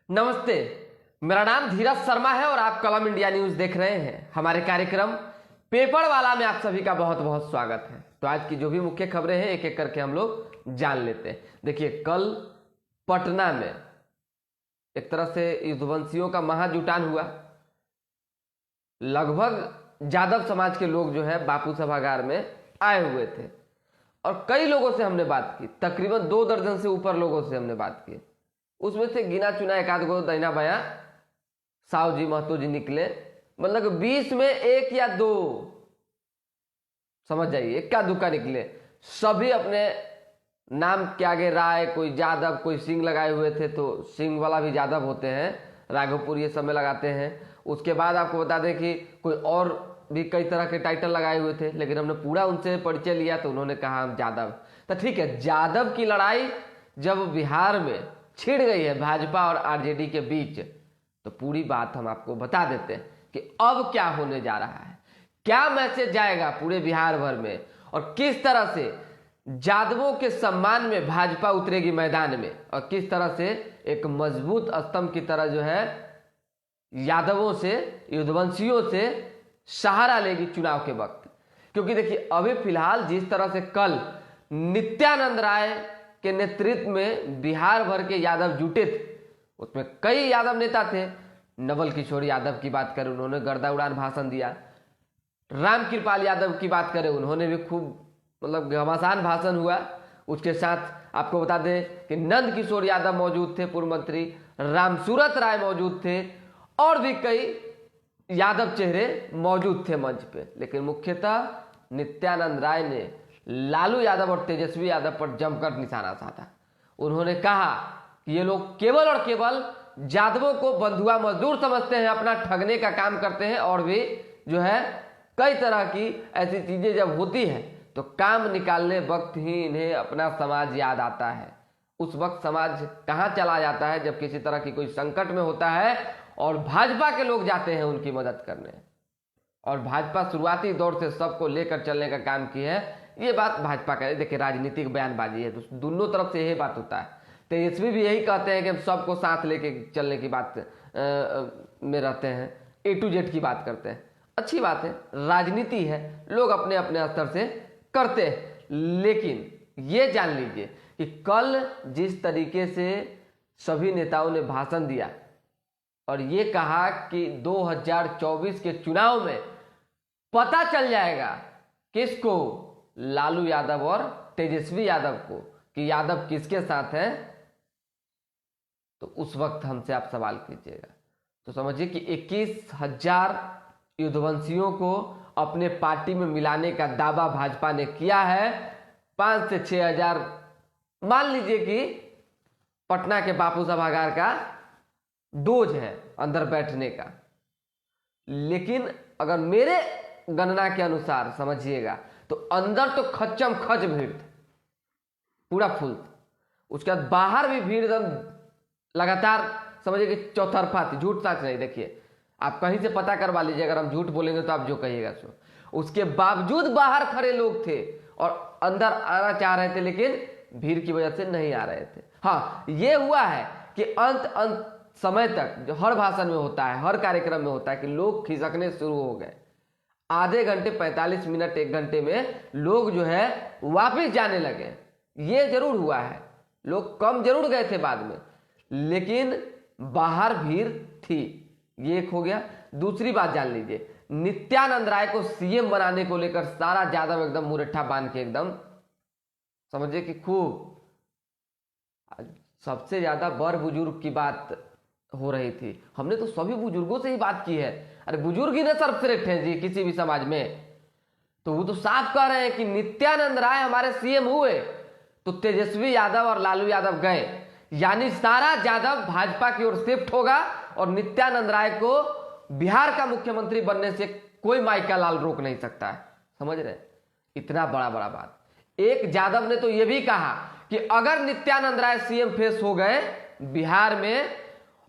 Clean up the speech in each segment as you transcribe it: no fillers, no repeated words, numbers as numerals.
नमस्ते, मेरा नाम धीरज शर्मा है और आप कलम इंडिया न्यूज देख रहे हैं। हमारे कार्यक्रम पेपर वाला में आप सभी का बहुत बहुत स्वागत है। तो आज की जो भी मुख्य खबरें हैं एक एक करके हम लोग जान लेते हैं। देखिए, कल पटना में एक तरह से युद्धवंशियों का महाजुटान हुआ। लगभग यादव समाज के लोग जो है बापू सभागार में आए हुए थे और कई लोगों से हमने बात की, तकरीबन 2 दर्जन से ऊपर लोगों से हमने बात की। उसमें से गिना चुना एक आध गो दैना बया साहू जी महतो जी निकले, मतलब 20 में 1 या 2, समझ जाइए, इक्का दुक्का निकले। सभी अपने नाम के आगे राय, कोई यादव, कोई सिंह लगाए हुए थे, तो सिंह वाला भी यादव होते हैं, राघवपुर ये सब में लगाते हैं। उसके बाद आपको बता दें कि कोई और भी कई तरह के टाइटल लगाए हुए थे, लेकिन हमने पूरा उनसे परिचय लिया तो उन्होंने कहा हम यादव। तो ठीक है, यादव की लड़ाई जब बिहार में छिड़ गई है भाजपा और आरजेडी के बीच, तो पूरी बात हम आपको बता देते हैं कि अब क्या होने जा रहा है, क्या मैसेज जाएगा पूरे बिहार भर में और किस तरह से यादवों के सम्मान में भाजपा उतरेगी मैदान में और किस तरह से एक मजबूत स्तंभ की तरह जो है यादवों से, युद्धवंशियों से सहारा लेगी चुनाव के वक्त। क्योंकि देखिए, अभी फिलहाल जिस तरह से कल नित्यानंद राय के नेतृत्व में बिहार भर के यादव जुटे थे, उसमें कई यादव नेता थे। नवल किशोर यादव की बात करें, उन्होंने गर्दा उड़ान भाषण दिया। राम कृपाल यादव की बात करें, उन्होंने भी खूब मतलब घमासान भाषण हुआ। उसके साथ आपको बता दें कि नंद किशोर यादव मौजूद थे, पूर्व मंत्री रामसूरत राय मौजूद थे और भी कई यादव चेहरे मौजूद थे मंच पे। लेकिन मुख्यतः नित्यानंद राय ने लालू यादव और तेजस्वी यादव पर जमकर निशाना साधा। उन्होंने कहा कि ये लोग केवल और केवल यादवों को बंधुआ मजदूर समझते हैं, अपना ठगने का काम करते हैं और भी जो है कई तरह की ऐसी चीजें जब होती है तो काम निकालने वक्त ही इन्हें अपना समाज याद आता है। उस वक्त समाज कहाँ चला जाता है जब किसी तरह की कोई संकट में होता है और भाजपा के लोग जाते हैं उनकी मदद करने। और भाजपा शुरुआती दौर से सबको लेकर चलने का काम की है। ये बात भाजपा का है। देखिए, राजनीतिक बयानबाजी है तो दोनों तरफ से यही बात होता है। तेजस्वी भी यही कहते हैं कि हम सबको साथ लेके चलने की बात में रहते हैं, A to Z की बात करते हैं। अच्छी बात है, राजनीति है, लोग अपने अपने स्तर से करते हैं। लेकिन ये जान लीजिए कि कल जिस तरीके से सभी नेताओं ने भाषण दिया और ये कहा कि 2024 के चुनाव में पता चल जाएगा किसको, लालू यादव और तेजस्वी यादव को, कि यादव किसके साथ हैं, तो उस वक्त हमसे आप सवाल कीजिएगा। तो समझिए कि 21,000 युद्धवंशियों को अपने पार्टी में मिलाने का दावा भाजपा ने किया है। 5 से 6,000 मान लीजिए कि पटना के बापू सभागार का डोज है अंदर बैठने का। लेकिन अगर मेरे गणना के अनुसार समझिएगा तो अंदर तो खच्चम खच भीड़ था, पूरा फुल था। उसके बाद बाहर भी भीड़ एकदम लगातार, समझिए कि चौतरफा थी, झूठ सच नहीं। देखिए, आप कहीं से पता करवा लीजिए, अगर हम झूठ बोलेंगे तो आप जो कहिएगा सो। उसके बावजूद बाहर खड़े लोग थे और अंदर आना चाह रहे थे, लेकिन भीड़ की वजह से नहीं आ रहे थे। हाँ, ये हुआ है कि अंत समय तक, जो हर भाषण में होता है, हर कार्यक्रम में होता है, कि लोग खिसकने शुरू हो गए। आधे घंटे, 45 मिनट, 1 घंटे में लोग जो है वापिस जाने लगे। ये जरूर हुआ है, लोग कम जरूर गए थे बाद में, लेकिन बाहर भीड़ थी। ये एक हो गया। दूसरी बात जान लीजिए, नित्यानंद राय को सीएम बनाने को लेकर सारा यादव एकदम मुरट्ठा बांध के एकदम, समझिए कि खूब, सबसे ज्यादा बड़ बुजुर्ग की बात हो रही थी। हमने तो सभी बुजुर्गों से ही बात की है। अरे बुजुर्ग ही ना सर्वश्रेष्ठ हैं जी किसी भी समाज में। तो वो तो साफ कह रहे हैं कि नित्यानंद राय हमारे सीएम हुए तो तेजस्वी यादव और लालू यादव गए, यानी सारा यादव भाजपा की ओर शिफ्ट होगा और नित्यानंद राय को बिहार का मुख्यमंत्री बनने से कोई माइका लाल रोक नहीं सकता है। समझ रहे, इतना बड़ा बड़ा बात। एक यादव ने तो यह भी कहा कि अगर नित्यानंद राय सीएम फेस हो गए बिहार में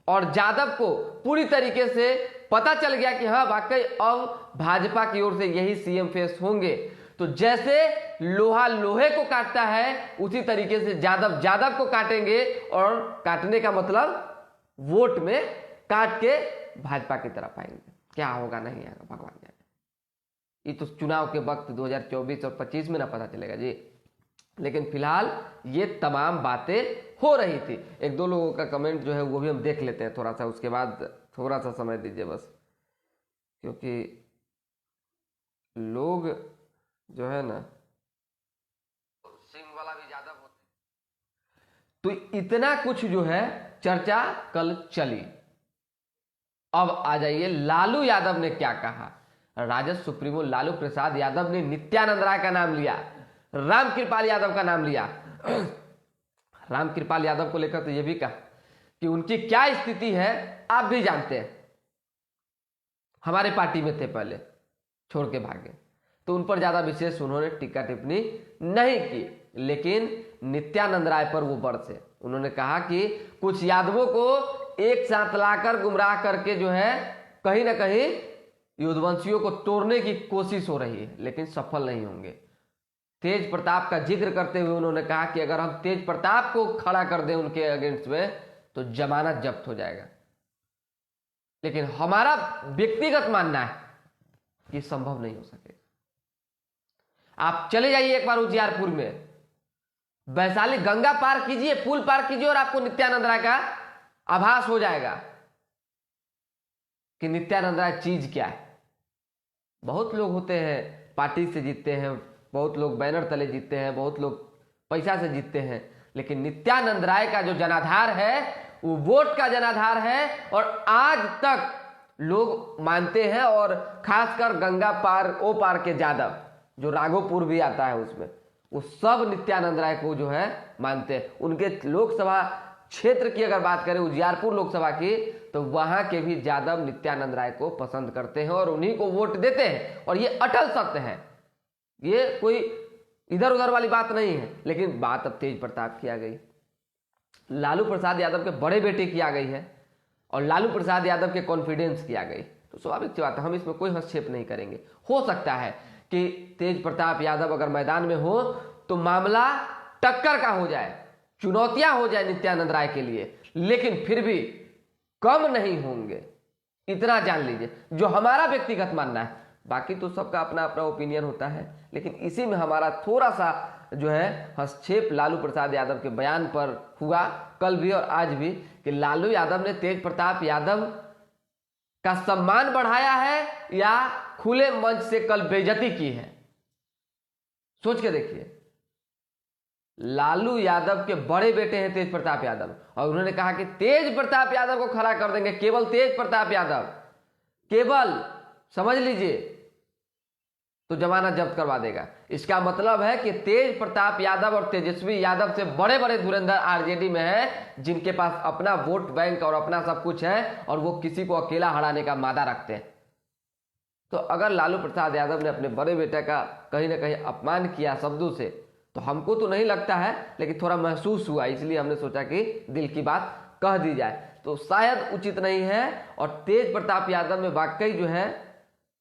और यादव को पूरी तरीके से पता चल गया कि हाँ वाकई अब भाजपा की ओर से यही सीएम फेस होंगे, तो जैसे लोहा लोहे को काटता है उसी तरीके से यादव यादव को काटेंगे। और काटने का मतलब वोट में काट के भाजपा की तरफ आएंगे। क्या होगा नहीं आएगा भगवान जाने। ये तो चुनाव के वक्त 2024 और 25 में ना पता चलेगा जी। लेकिन फिलहाल ये तमाम बातें हो रही थी। एक दो लोगों का कमेंट जो है वो भी हम देख लेते हैं थोड़ा सा, उसके बाद थोड़ा सा समय दीजिए बस, क्योंकि लोग जो है ना सिंह वाला भी ज्यादा होते, तो इतना कुछ जो है चर्चा कल चली। अब आ जाइए लालू यादव ने क्या कहा। राजद सुप्रीमो लालू प्रसाद यादव ने नित्यानंद राय का नाम लिया, रामकृपाल यादव का नाम लिया। रामकृपाल यादव को लेकर तो यह भी कहा कि उनकी क्या स्थिति है आप भी जानते हैं, हमारे पार्टी में थे पहले, छोड़ के भागे, तो उन पर ज्यादा विशेष उन्होंने टीका टिप्पणी नहीं की। लेकिन नित्यानंद राय पर वो बरसे। उन्होंने कहा कि कुछ यादवों को एक साथ लाकर गुमराह करके जो है कहीं ना कहीं युद्धवंशियों को तोड़ने की कोशिश हो रही है, लेकिन सफल नहीं होंगे। तेज प्रताप का जिक्र करते हुए उन्होंने कहा कि अगर हम तेज प्रताप को खड़ा कर दें उनके अगेंस्ट में तो जमानत जब्त हो जाएगा। लेकिन हमारा व्यक्तिगत मानना है कि संभव नहीं हो सकेगा। आप चले जाइए एक बार उजियारपुर में, वैशाली गंगा पार कीजिए, पुल पार कीजिए और आपको नित्यानंद राय का आभास हो जाएगा कि नित्यानंद राय चीज क्या है। बहुत लोग होते हैं पार्टी से जीतते हैं, बहुत लोग बैनर तले जीतते हैं, बहुत लोग पैसा से जीतते हैं, लेकिन नित्यानंद राय का जो जनाधार है वो वोट का जनाधार है। और आज तक लोग मानते हैं, और खासकर गंगा पार ओ पार के यादव जो राघोपुर भी आता है उसमें, वो सब नित्यानंद राय को जो है मानते हैं। उनके लोकसभा क्षेत्र की अगर बात करें उजियारपुर लोकसभा की, तो वहां के भी यादव नित्यानंद राय को पसंद करते हैं और उन्हीं को वोट देते हैं। और ये अटल सत्य है, ये कोई इधर उधर वाली बात नहीं है। लेकिन बात अब तेज प्रताप की आ गई, लालू प्रसाद यादव के बड़े बेटे की आ गई है, और लालू प्रसाद यादव के कॉन्फिडेंस की आ गई। तो स्वाभाविक सी बात है, हम इसमें कोई हस्तक्षेप नहीं करेंगे। हो सकता है कि तेज प्रताप यादव अगर मैदान में हो तो मामला टक्कर का हो जाए, चुनौतियां हो जाए नित्यानंद राय के लिए, लेकिन फिर भी कम नहीं होंगे, इतना जान लीजिए, जो हमारा व्यक्तिगत मानना है। बाकी तो सबका अपना अपना ओपिनियन होता है, लेकिन इसी में हमारा थोड़ा सा जो है हस्तक्षेप लालू प्रसाद यादव के बयान पर हुआ, कल भी और आज भी, कि लालू यादव ने तेज प्रताप यादव का सम्मान बढ़ाया है या खुले मंच से कल बेइज्जती की है। सोच के देखिए, लालू यादव के बड़े बेटे हैं तेज प्रताप यादव, और उन्होंने कहा कि तेज प्रताप यादव को खड़ा कर देंगे, केवल तेज प्रताप यादव, केवल समझ लीजिए, तो जमानत जब्त करवा देगा। इसका मतलब है कि तेज प्रताप यादव और तेजस्वी यादव से बड़े बड़े धुरंधर आरजेडी में है, जिनके पास अपना वोट बैंक और अपना सब कुछ है, और वो किसी को अकेला हराने का मादा रखते हैं। तो अगर लालू प्रसाद यादव ने अपने बड़े बेटे का कहीं ना कहीं अपमान किया शब्दों से, तो हमको तो नहीं लगता है, लेकिन थोड़ा महसूस हुआ, इसलिए हमने सोचा कि दिल की बात कह दी जाए। तो शायद उचित नहीं है, और तेज प्रताप यादव में वाकई जो है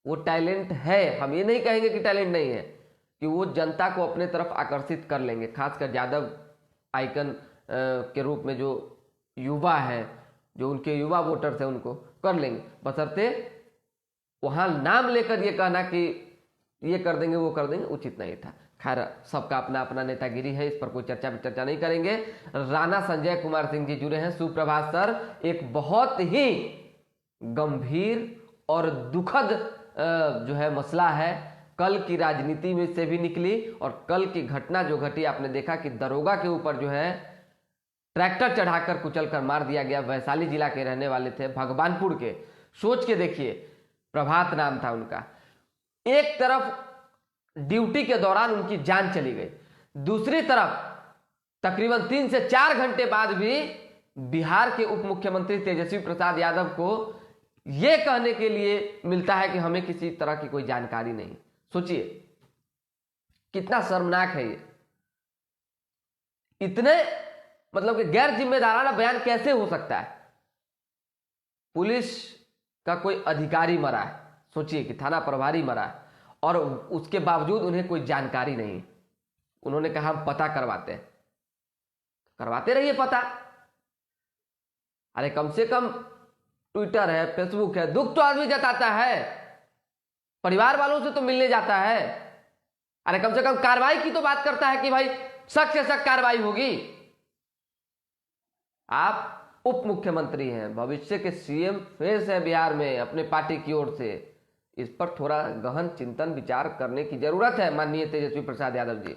वो टैलेंट है। हम ये नहीं कहेंगे कि टैलेंट नहीं है, कि वो जनता को अपने तरफ आकर्षित कर लेंगे, खासकर यादव आइकन के रूप में जो युवा है, जो उनके युवा वोटर्स हैं, उनको कर लेंगे, बशर्ते वहां नाम लेकर ये कहना कि ये कर देंगे वो कर देंगे उचित नहीं था। खैर, सबका अपना अपना नेतागिरी है, इस पर कोई चर्चा नहीं करेंगे। राणा संजय कुमार सिंह जी जुड़े हैं। सुप्रभात सर, एक बहुत ही गंभीर और दुखद जो है मसला है, कल की राजनीति में से भी निकली, और कल की घटना जो घटी, आपने देखा कि दरोगा के ऊपर जो है ट्रैक्टर चढ़ाकर कुचल कर मार दिया गया। वैशाली जिला के रहने वाले थे, भगवानपुर के। सोच के देखिए, प्रभात नाम था उनका। एक तरफ ड्यूटी के दौरान उनकी जान चली गई, दूसरी तरफ तकरीबन 3 से 4 घंटे बाद भी बिहार के उप मुख्यमंत्री तेजस्वी प्रसाद यादव को यह कहने के लिए मिलता है कि हमें किसी तरह की कोई जानकारी नहीं। सोचिए कितना शर्मनाक है ये। इतने मतलब कि गैर जिम्मेदाराना बयान कैसे हो सकता है। पुलिस का कोई अधिकारी मरा है, सोचिए कि थाना प्रभारी मरा है, और उसके बावजूद उन्हें कोई जानकारी नहीं। उन्होंने कहा हम पता करवाते हैं। करवाते रहिए पता, अरे कम से कम ट्विटर है, फेसबुक है, दुख तो आदमी जताता है, परिवार वालों से तो मिलने जाता है। अरे कम से कम कार्रवाई की तो बात करता है कि भाई सख्त से सख्त कार्रवाई होगी। आप उप मुख्यमंत्री हैं, भविष्य के सीएम फेस हैं बिहार में अपने पार्टी की ओर से, इस पर थोड़ा गहन चिंतन विचार करने की जरूरत है माननीय तेजस्वी प्रसाद यादव जी।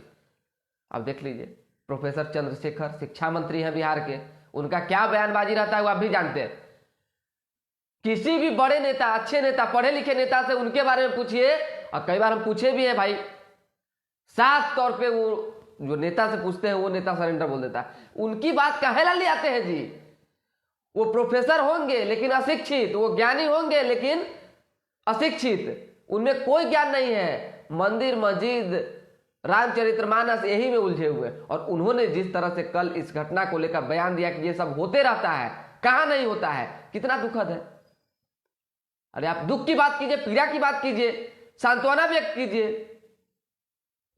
अब देख लीजिए, प्रोफेसर चंद्रशेखर शिक्षा मंत्री हैं बिहार के, उनका क्या बयानबाजी रहता है वो आप भी जानते हैं। किसी भी बड़े नेता, अच्छे नेता, पढ़े लिखे नेता से उनके बारे में पूछिए, और कई बार हम पूछे भी हैं भाई, साफ तौर पे वो जो नेता से पूछते हैं वो नेता सरेंडर बोल देता है। उनकी बात काहे ला ले आते हैं जी? वो प्रोफेसर होंगे लेकिन अशिक्षित, वो ज्ञानी होंगे लेकिन अशिक्षित, उनमें कोई ज्ञान नहीं है। मंदिर मस्जिद रामचरितमानस यही में उलझे हुए, और उन्होंने जिस तरह से कल इस घटना को लेकर बयान दिया कि ये सब होते रहता है, कहां नहीं होता है, कितना दुखद है। अरे आप दुख की बात कीजिए, पीड़ा की बात कीजिए, सांत्वना व्यक्त कीजिए,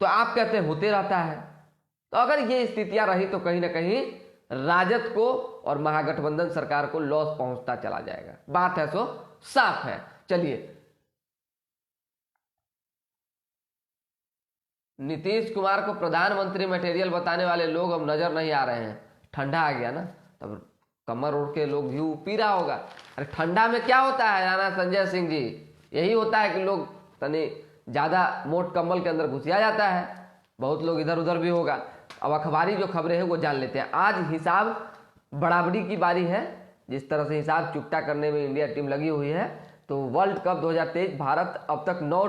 तो आप कहते हैं होते रहता है। तो अगर ये स्थितियां रही तो कहीं ना कहीं राजद को और महागठबंधन सरकार को लॉस पहुंचता चला जाएगा, बात है सो साफ है। चलिए, नीतीश कुमार को प्रधानमंत्री मटेरियल बताने वाले लोग अब नजर नहीं आ रहे हैं। ठंडा आ गया ना, तब कमर ओढ़ के लोग घी पी रहा होगा। अरे ठंडा में क्या होता है राणा संजय सिंह जी, यही होता है कि लोग तनी ज्यादा मोट कंबल के अंदर घुसिया जाता है, बहुत लोग इधर उधर भी होगा। अब अखबारी जो खबरें हैं वो जान लेते हैं। आज हिसाब बराबरी की बारी है, जिस तरह से हिसाब चुकता करने में इंडिया टीम लगी हुई है। तो वर्ल्ड कप 2023 भारत अब तक 9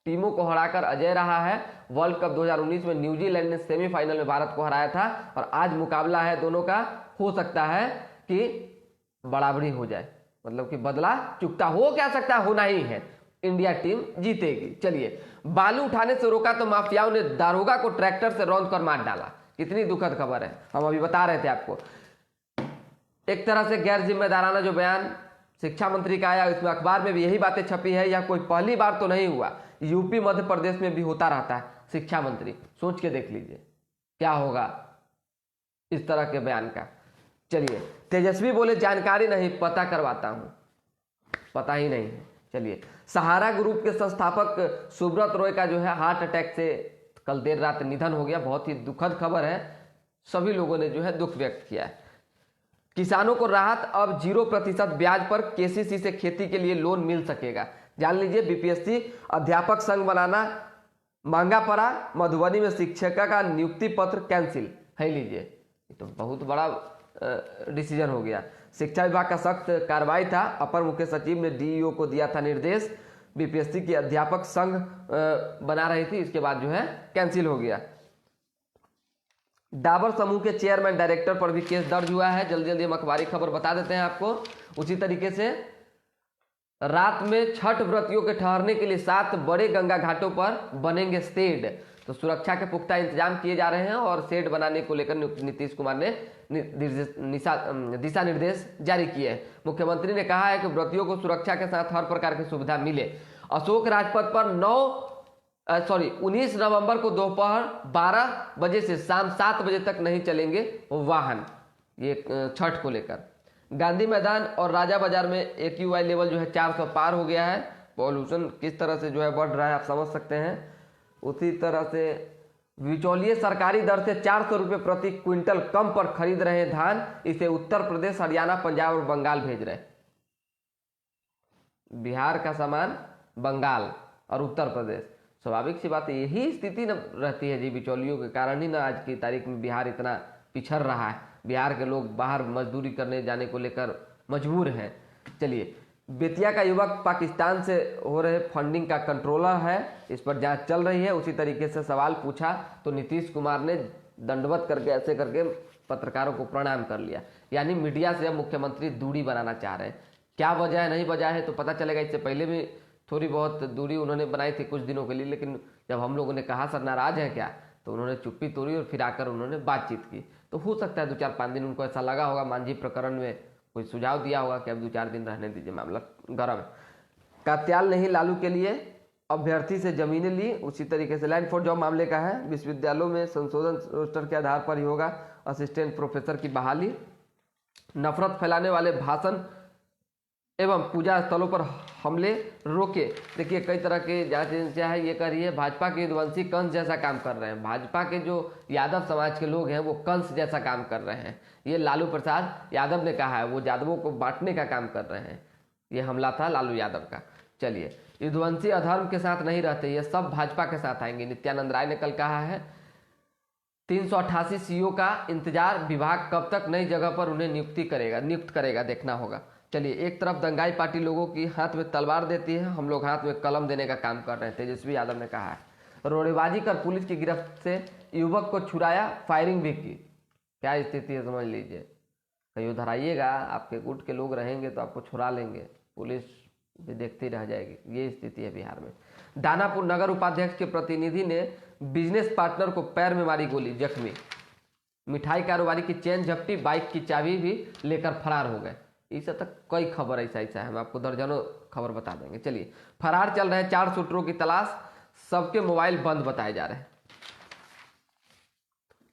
टीमों को हराकर अजय रहा है। वर्ल्ड कप 2019 में न्यूजीलैंड ने सेमीफाइनल में भारत को हराया था, और आज मुकाबला है दोनों का। हो सकता है कि बराबरी हो जाए, मतलब कि बदला चुकता हो, क्या सकता है, होना ही है, इंडिया टीम जीतेगी। चलिए, बालू उठाने से रोका तो माफियाओं ने दारोगा को ट्रैक्टर से रौंद कर मार डाला। कितनी दुखद खबर है, हम अभी बता रहे थे आपको। एक तरह से गैर जिम्मेदाराना जो बयान शिक्षा मंत्री का आया, इसमें अखबार में भी यही बातें छपी है। यह कोई पहली बार तो नहीं हुआ, यूपी मध्य प्रदेश में भी होता रहता है। शिक्षा मंत्री, सोच के देख लीजिए क्या होगा इस तरह के बयान का। चलिए, तेजस्वी बोले जानकारी नहीं, पता करवाता हूं, पता ही नहीं है। चलिए, सहारा ग्रुप के संस्थापक सुब्रत रॉय का जो है हार्ट अटैक से कल देर रात निधन हो गया। बहुत ही दुखद खबर है, सभी लोगों ने जो है दुख व्यक्त किया है। किसानों को राहत, अब 0% ब्याज पर केसीसी से खेती के लिए लोन मिल सकेगा। जान लीजिए, बीपीएससी अध्यापक संघ बनाना महंगा पड़ा, मधुबनी में शिक्षिका का नियुक्ति पत्र कैंसिल है। लीजिए, ये तो बहुत बड़ा डिसीजन हो गया। शिक्षा विभाग का सख्त कार्रवाई था, अपर मुख्य सचिव ने डीईओ को दिया था निर्देश। बीपीएससी की अध्यापक संघ बना रही थी, इसके बाद जो है कैंसिल हो गया। डाबर समूह के चेयरमैन डायरेक्टर पर भी केस दर्ज हुआ है। जल्दी जल्दी हम अखबारी खबर बता देते हैं आपको। उसी तरीके से रात में छठ व्रतियों के ठहरने के लिए 7 बड़े गंगा घाटों पर बनेंगे शेड। तो सुरक्षा के पुख्ता इंतजाम किए जा रहे हैं, और शेड बनाने को लेकर नीतीश कुमार ने दिशा निर्देश जारी किए हैं। मुख्यमंत्री ने कहा है कि व्रतियों को सुरक्षा के साथ हर प्रकार की सुविधा मिले। अशोक राजपथ पर 19 नवंबर को दोपहर 12 बजे से शाम 7 बजे तक नहीं चलेंगे वाहन, ये छठ को लेकर। गांधी मैदान और राजा बाजार में एक्यूआई लेवल जो है 400 पार हो गया है। पॉल्यूशन किस तरह से जो है बढ़ रहा है आप समझ सकते हैं। उसी तरह से बिचौलिए सरकारी दर से 400 रुपये प्रति क्विंटल कम पर खरीद रहे हैं धान। इसे उत्तर प्रदेश, हरियाणा, पंजाब और बंगाल भेज रहे हैं। बिहार का सामान बंगाल और उत्तर प्रदेश, स्वाभाविक सी बात है, यही स्थिति न रहती है जी। बिचौलियों के कारण ही ना आज की तारीख में बिहार इतना पिछड़ रहा है। बिहार के लोग बाहर मजदूरी करने जाने को लेकर मजबूर हैं। चलिए, बेतिया का युवक पाकिस्तान से हो रहे फंडिंग का कंट्रोलर है, इस पर जांच चल रही है। उसी तरीके से सवाल पूछा तो नीतीश कुमार ने दंडवत करके ऐसे करके पत्रकारों को प्रणाम कर लिया। यानी मीडिया से अब मुख्यमंत्री दूरी बनाना चाह रहे हैं। क्या वजह है, नहीं वजह है तो पता चलेगा। इससे पहले भी थोड़ी बहुत दूरी उन्होंने बनाई थी कुछ दिनों के लिए, लेकिन जब हम लोगों ने कहा सर नाराज है क्या, तो उन्होंने चुप्पी तोड़ी और फिर आकर उन्होंने बातचीत की। तो हो सकता है 2-4-5 दिन उनको ऐसा लगा होगा, मांझी प्रकरण में कोई सुझाव दिया होगा कि अब 2-4 दिन रहने दीजिए, मामला गर्म है। कात्याल नहीं लालू के लिए अभ्यर्थी से जमीनें ली। उसी तरीके से लैंड फॉर जॉब मामले का है। विश्वविद्यालयों में संशोधन रोस्टर के आधार पर ही होगा असिस्टेंट प्रोफेसर की बहाली। नफरत फैलाने वाले भाषण एवं पूजा स्थलों पर हमले रोके। देखिए कई तरह के जांच एजेंसियां है ये कर रही है, भाजपा के यदुवंशी कंस जैसा काम कर रहे हैं। भाजपा के जो यादव समाज के लोग हैं वो कंस जैसा काम कर रहे हैं। ये लालू प्रसाद यादव ने कहा है, वो यादवों को बांटने का काम कर रहे हैं। ये हमला था लालू यादव का। चलिए, यदुवंशी अधर्म के साथ नहीं रहते, ये सब भाजपा के साथ आएंगे। नित्यानंद राय ने कल कहा है 388 सीओ का इंतजार, विभाग कब तक नई जगह पर उन्हें नियुक्त करेगा देखना होगा। चलिए, एक तरफ दंगाई पार्टी लोगों की हाथ में तलवार देती है, हम लोग हाथ में कलम देने का काम कर रहे हैं, तेजस्वी यादव ने कहा है। रोड़ेबाजी कर पुलिस की गिरफ्त से युवक को छुड़ाया, फायरिंग भी की। क्या स्थिति है समझ लीजिए, कहीं उधर आइएगा, आपके गुट के लोग रहेंगे तो आपको छुड़ा लेंगे, पुलिस भी देखती रह जाएगी। ये स्थिति है बिहार में। दानापुर नगर उपाध्यक्ष के प्रतिनिधि ने बिजनेस पार्टनर को पैर में मारी गोली, जख्मी। मिठाई कारोबारी की चेन झपटी, बाइक की चाबी भी लेकर फरार हो गए। इस तक कई खबर ऐसा है, हम आपको दर्जनों खबर बता देंगे। चलिए, फरार चल रहे 4 शूटरों की तलाश, सबके मोबाइल बंद बताए जा रहे हैं।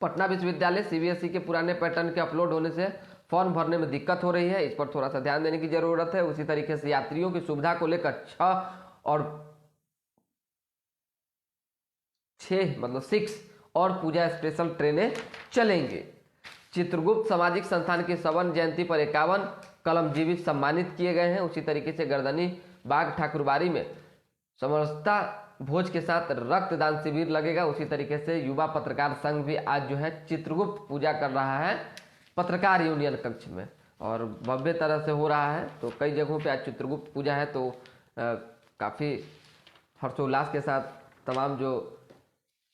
पटना विश्वविद्यालय सीबीएसई के पुराने पैटर्न के अपलोड होने से फॉर्म भरने में दिक्कत हो रही है, इस पर थोड़ा सा ध्यान देने की जरूरत है। उसी तरीके से यात्रियों की सुविधा को लेकर 6 और पूजा स्पेशल ट्रेनें चलेंगे। चित्रगुप्त सामाजिक संस्थान की स्वर्ण जयंती पर 51 कलमजीवी सम्मानित किए गए हैं। उसी तरीके से गर्दनी बाग ठाकुरबाड़ी में समरसता भोज के साथ रक्तदान शिविर लगेगा। उसी तरीके से युवा पत्रकार संघ भी आज जो है चित्रगुप्त पूजा कर रहा है पत्रकार यूनियन कक्ष में, और भव्य तरह से हो रहा है। तो कई जगहों पे आज चित्रगुप्त पूजा है, तो काफ़ी हर्षोल्लास के साथ तमाम जो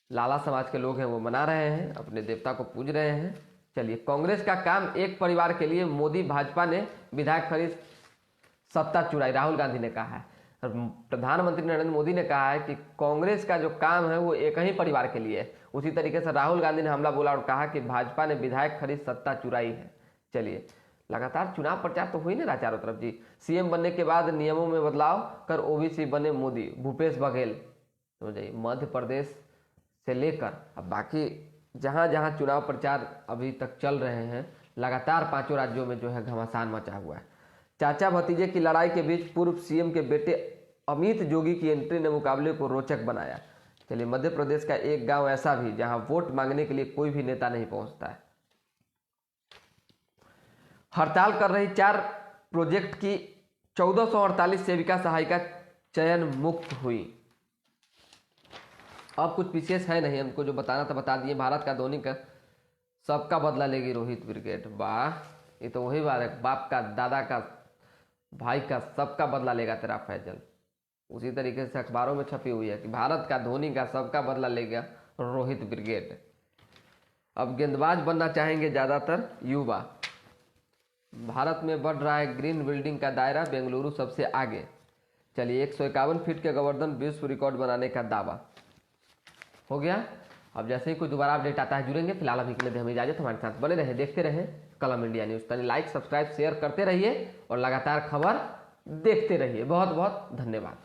लाला समाज के लोग हैं वो मना रहे हैं, अपने देवता को पूज रहे हैं। चलिए, कांग्रेस का काम एक परिवार के लिए, मोदी भाजपा ने विधायक खरीद सत्ता चुराई, राहुल गांधी ने कहा है। प्रधानमंत्री नरेंद्र मोदी ने कहा है कि कांग्रेस का जो काम है वो एक ही परिवार के लिए है। उसी तरीके से राहुल गांधी ने हमला बोला और कहा कि भाजपा ने विधायक खरीद सत्ता चुराई है। चलिए, लगातार चुनाव प्रचार तो हो ही नहीं रहा चारों तरफ जी। सीएम बनने के बाद नियमों में बदलाव कर ओबीसी बने मोदी, भूपेश बघेल। तो जाइए, मध्य प्रदेश से लेकर अब बाकी जहां जहां चुनाव प्रचार अभी तक चल रहे हैं, लगातार 5 राज्यों में जो है घमासान मचा हुआ है। चाचा भतीजे की लड़ाई के बीच पूर्व सीएम के बेटे अमित जोगी की एंट्री ने मुकाबले को रोचक बनाया। चलिए, मध्य प्रदेश का एक गांव ऐसा भी जहां वोट मांगने के लिए कोई भी नेता नहीं पहुंचता है। हड़ताल कर रही 4 प्रोजेक्ट की 1448 सेविका सहायिका चयन मुक्त हुई। अब कुछ विशेष है नहीं, हमको जो बताना था बता दिए। भारत का धोनी का सबका बदला लेगी रोहित ब्रिगेड। वाह, ये तो वही बात है, बाप का, दादा का, भाई का, सबका बदला लेगा तेरा फैजल। उसी तरीके से अखबारों में छपी हुई है कि भारत का धोनी का सबका बदला लेगा रोहित ब्रिगेड। अब गेंदबाज बनना चाहेंगे ज्यादातर युवा। भारत में बढ़ रहा है ग्रीन बिल्डिंग का दायरा, बेंगलुरु सबसे आगे। चलिए, 151 फीट के गोवर्धन विश्व रिकॉर्ड बनाने का दावा हो गया। अब जैसे ही कोई दोबारा अपडेट आता है जुड़ेंगे। फिलहाल अभी के लिए हमें इजाजत, हमारे साथ बने रहे, देखते रहे कलम India news. Like subscribe share करते रहिए और लगातार खबर देखते रहिए। बहुत बहुत धन्यवाद।